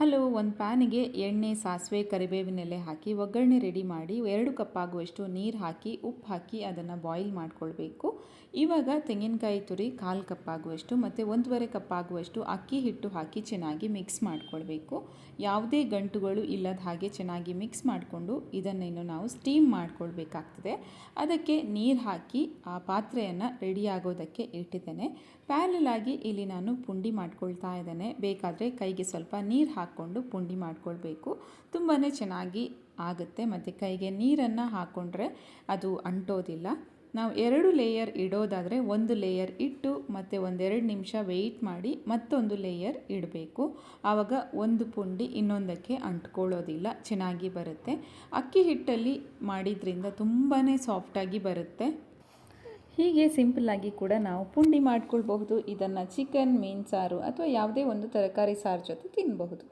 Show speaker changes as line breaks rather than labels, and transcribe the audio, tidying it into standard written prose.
Hello, ಒಂದು ಪ್ಯಾನಿಗೆ ಎಣ್ಣೆ, ಸಾಸಿವೆ, ಕರಿಬೇವಿನೆಲೆ ಹಾಕಿ ಒಗ್ಗರಣೆ ರೆಡಿ ಮಾಡಿ 2 ಕಪ್ ಆಗುವಷ್ಟು ನೀರು ಹಾಕಿ ಉಪ್ಪು ಹಾಕಿ ಅದನ್ನು ಬಾಯ್ಲ್ ಮಾಡ್ಕೊಳ್ಬೇಕು. ಇವಾಗ ತೆಂಗಿನಕಾಯಿ ತುರಿ 1/4 ಕಪ್ ಆಗುವಷ್ಟು ಮತ್ತು 1.5 ಕಪ್ ಆಗುವಷ್ಟು ಅಕ್ಕಿ ಹಿಟ್ಟು ಹಾಕಿ ಚೆನ್ನಾಗಿ ಮಿಕ್ಸ್ ಮಾಡ್ಕೊಳ್ಬೇಕು. ಯಾವುದೇ ಗಂಟುಗಳು ಇಲ್ಲದ ಹಾಗೆ ಚೆನ್ನಾಗಿ ಮಿಕ್ಸ್ ಮಾಡಿಕೊಂಡು ಇದನ್ನೇನು ನಾವು ಸ್ಟೀಮ್ ಮಾಡ್ಕೊಳ್ಬೇಕಾಗ್ತದೆ. ಅದಕ್ಕೆ ನೀರು ಹಾಕಿ ಆ ಪಾತ್ರೆಯನ್ನು ರೆಡಿ ಆಗೋದಕ್ಕೆ ಇಟ್ಟಿದ್ದೇನೆ. ಪ್ಯಾರಲ್ ಆಗಿ ಇಲ್ಲಿ ನಾನು ಪುಂಡಿ ಮಾಡ್ಕೊಳ್ತಾ ಇದ್ದೇನೆ. ಬೇಕಾದರೆ ಕೈಗೆ ಸ್ವಲ್ಪ ನೀರು ಹಾಕ್ಕೊಂಡು ಪುಂಡಿ ಮಾಡ್ಕೊಳ್ಬೇಕು. ತುಂಬಾ ಚೆನ್ನಾಗಿ ಆಗುತ್ತೆ ಮತ್ತು ಕೈಗೆ ನೀರನ್ನು ಹಾಕ್ಕೊಂಡ್ರೆ ಅದು ಅಂಟೋದಿಲ್ಲ. ನಾವು 2 ಲೇಯರ್ ಇಡೋದಾದರೆ 1 ಲೇಯರ್ ಇಟ್ಟು ಮತ್ತು 1-2 ನಿಮಿಷ ವೆಯ್ಟ್ ಮಾಡಿ ಮತ್ತೊಂದು ಲೇಯರ್ ಇಡಬೇಕು. ಆವಾಗ ಒಂದು ಪುಂಡಿ ಇನ್ನೊಂದಕ್ಕೆ ಅಂಟ್ಕೊಳ್ಳೋದಿಲ್ಲ, ಚೆನ್ನಾಗಿ ಬರುತ್ತೆ. ಅಕ್ಕಿ ಹಿಟ್ಟಲ್ಲಿ ಮಾಡಿದ್ರಿಂದ ತುಂಬಾ ಸಾಫ್ಟಾಗಿ ಬರುತ್ತೆ. ಹೀಗೆ ಸಿಂಪಲ್ಲಾಗಿ ಕೂಡ ನಾವು ಪುಂಡಿ ಮಾಡ್ಕೊಳ್ಬಹುದು. ಇದನ್ನು ಚಿಕನ್, ಮೀನು ಸಾರು ಅಥವಾ ಯಾವುದೇ ಒಂದು ತರಕಾರಿ ಸಾರು ಜೊತೆ ತಿನ್ನಬಹುದು.